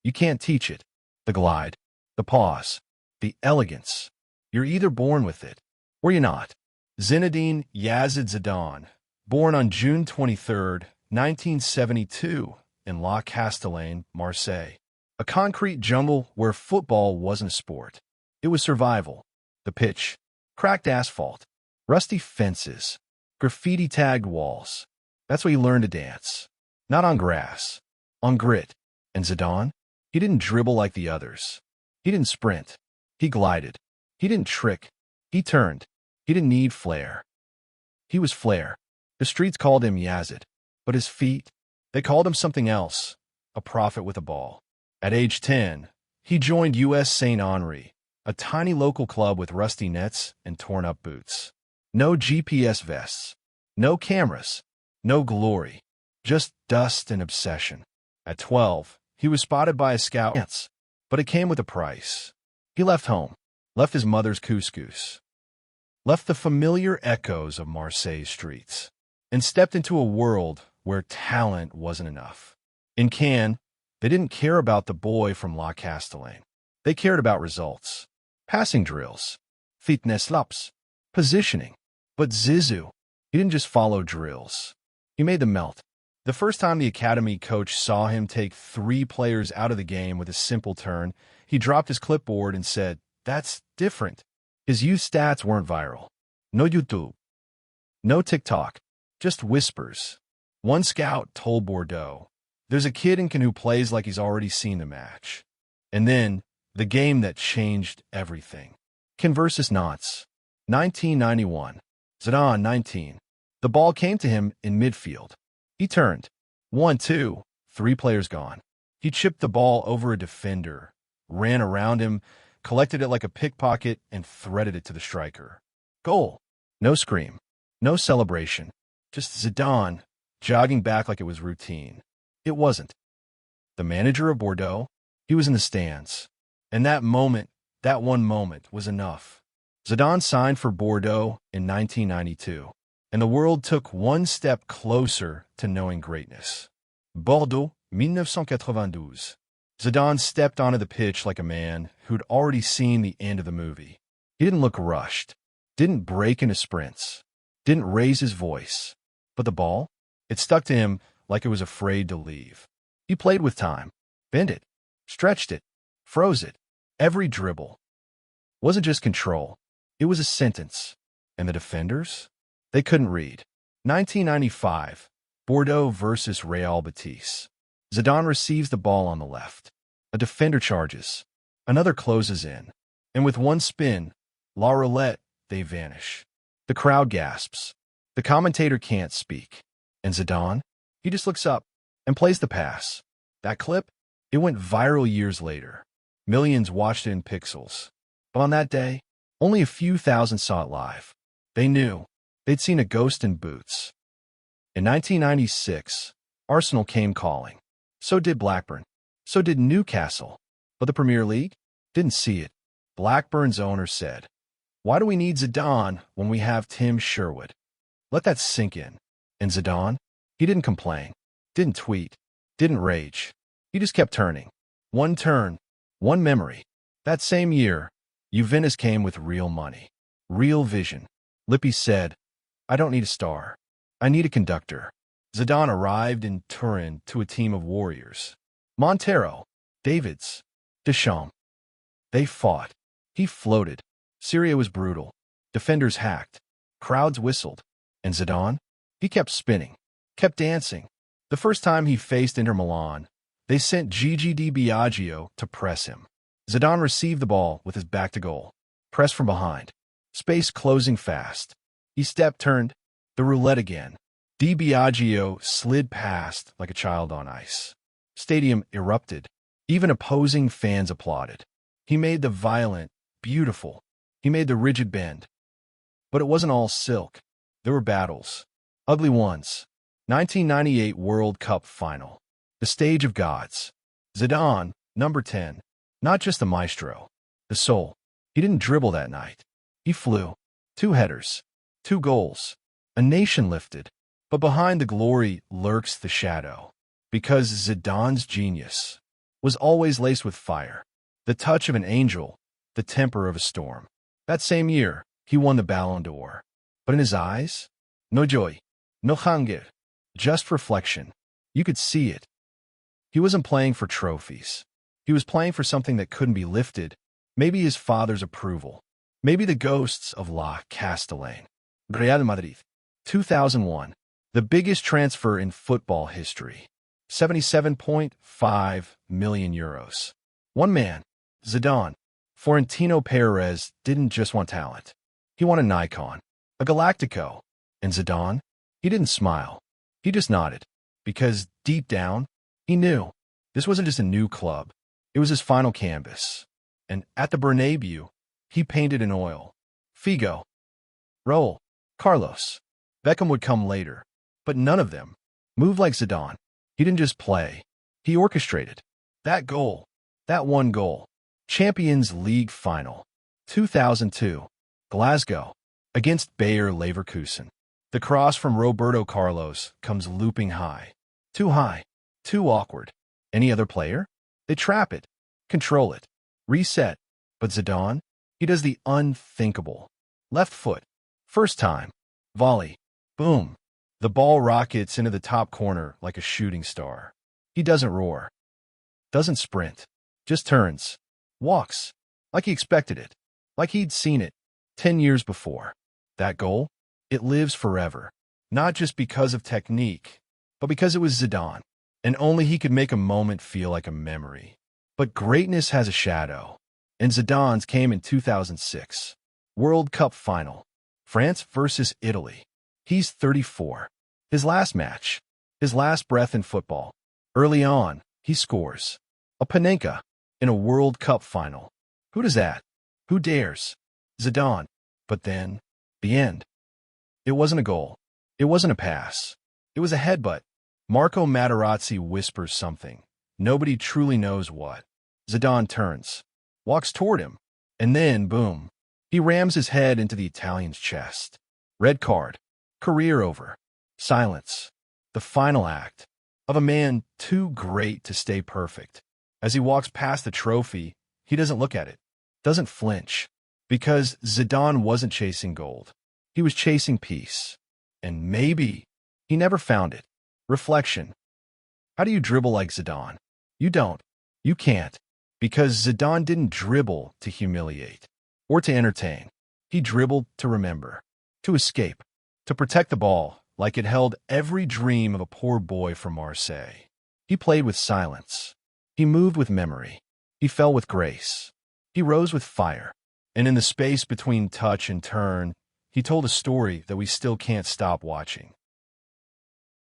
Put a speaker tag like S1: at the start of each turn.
S1: You can't teach it. The glide, the pause, the elegance. You're either born with it, or you're not. Zinedine Zidane, born on June 23, 1972, in La Castellane, Marseille. A concrete jungle where football wasn't a sport. It was survival. The pitch, cracked asphalt, rusty fences, graffiti-tagged walls. That's where you learned to dance. Not on grass, on grit. And Zidane? He didn't dribble like the others. He didn't sprint. He glided. He didn't trick. He turned. He didn't need flair. He was flair. The streets called him Yazid. But his feet, they called him something else. A prophet with a ball. At age 10, he joined U.S. St. Henri, a tiny local club with rusty nets and torn-up boots. No GPS vests. No cameras. No glory. Just dust and obsession. At 12, he was spotted by a scout, but it came with a price. He left home, left his mother's couscous, left the familiar echoes of Marseille's streets, and stepped into a world where talent wasn't enough. In Cannes, they didn't care about the boy from La Castellane. They cared about results, passing drills, fitness laps, positioning. But Zizou, he didn't just follow drills. He made them melt. The first time the academy coach saw him take 3 players out of the game with a simple turn, he dropped his clipboard and said, "That's different." His youth stats weren't viral. No YouTube. No TikTok. Just whispers. One scout told Bordeaux, "There's a kid in Cannes who plays like he's already seen the match." And then, the game that changed everything. Cannes versus Nantes. 1991. Zidane, 19. The ball came to him in midfield. He turned. 1-2, 3 players gone. He chipped the ball over a defender, ran around him, collected it like a pickpocket, and threaded it to the striker. Goal. No scream. No celebration. Just Zidane jogging back like it was routine. It wasn't. The manager of Bordeaux, he was in the stands. And that moment, that one moment, was enough. Zidane signed for Bordeaux in 1992, and the world took one step closer to knowing greatness. Bordeaux, 1992. Zidane stepped onto the pitch like a man who'd already seen the end of the movie. He didn't look rushed, didn't break into sprints, didn't raise his voice. But the ball, it stuck to him like it was afraid to leave. He played with time, bent it, stretched it, froze it. Every dribble wasn't just control. It was a sentence. And the defenders? They couldn't read. 1995, Bordeaux versus Real Betis. Zidane receives the ball on the left. A defender charges. Another closes in. And with one spin, La Roulette, they vanish. The crowd gasps. The commentator can't speak. And Zidane? He just looks up and plays the pass. That clip? It went viral years later. Millions watched it in pixels. But on that day, only a few thousand saw it live. They knew. They'd seen a ghost in boots. In 1996, Arsenal came calling. So did Blackburn. So did Newcastle. But the Premier League didn't see it. Blackburn's owner said, "Why do we need Zidane when we have Tim Sherwood?" Let that sink in. And Zidane? He didn't complain. Didn't tweet. Didn't rage. He just kept turning. One turn. One memory. That same year, Juventus came with real money. Real vision. Lippi said, "I don't need a star. I need a conductor." Zidane arrived in Turin to a team of warriors. Montero, Davids, Deschamps. They fought. He floated. Syria was brutal. Defenders hacked. Crowds whistled. And Zidane? He kept spinning. Kept dancing. The first time he faced Inter Milan, they sent Gigi Di Biagio to press him. Zidane received the ball with his back to goal. Press from behind. Space closing fast. He stepped, turned. The roulette again. Di Biagio slid past like a child on ice. Stadium erupted. Even opposing fans applauded. He made the violent beautiful. He made the rigid bend. But it wasn't all silk. There were battles. Ugly ones. 1998 World Cup Final. The stage of gods. Zidane, number 10. Not just the maestro. The soul. He didn't dribble that night. He flew. 2 headers. 2 goals. A nation lifted. But behind the glory lurks the shadow. Because Zidane's genius was always laced with fire. The touch of an angel, the temper of a storm. That same year, he won the Ballon d'Or. But in his eyes, no joy, no hunger, just reflection. You could see it. He wasn't playing for trophies. He was playing for something that couldn't be lifted. Maybe his father's approval. Maybe the ghosts of La Castellane. Real Madrid. 2001. The biggest transfer in football history. 77.5 million euros. One man, Zidane. Florentino Perez didn't just want talent. He wanted an icon, a Galactico. And Zidane? He didn't smile. He just nodded. Because deep down, he knew this wasn't just a new club. It was his final canvas. And at the Bernabeu, he painted in oil. Figo, Raul, Carlos. Beckham would come later. But none of them moved like Zidane. He didn't just play. He orchestrated. That goal. That one goal. Champions League Final. 2002. Glasgow. Against Bayer Leverkusen. The cross from Roberto Carlos comes looping high. Too high. Too awkward. Any other player? They trap it. Control it. Reset. But Zidane? He does the unthinkable. Left foot. First time. Volley. Boom. The ball rockets into the top corner like a shooting star. He doesn't roar. Doesn't sprint. Just turns. Walks. Like he expected it. Like he'd seen it 10 years before. That goal? It lives forever. Not just because of technique, but because it was Zidane. And only he could make a moment feel like a memory. But greatness has a shadow. And Zidane's came in 2006. World Cup Final. France versus Italy. He's 34. His last match. His last breath in football. Early on, he scores. A Panenka in a World Cup Final. Who does that? Who dares? Zidane. But then, the end. It wasn't a goal. It wasn't a pass. It was a headbutt. Marco Materazzi whispers something. Nobody truly knows what. Zidane turns. Walks toward him. And then, boom. He rams his head into the Italian's chest. Red card. Career over. Silence. The final act. Of a man too great to stay perfect. As he walks past the trophy, he doesn't look at it. Doesn't flinch. Because Zidane wasn't chasing gold. He was chasing peace. And maybe he never found it. Reflection. How do you dribble like Zidane? You don't. You can't. Because Zidane didn't dribble to humiliate. Or to entertain. He dribbled to remember. To escape. To protect the ball like it held every dream of a poor boy from Marseille. He played with silence. He moved with memory. He fell with grace. He rose with fire. And in the space between touch and turn, he told a story that we still can't stop watching.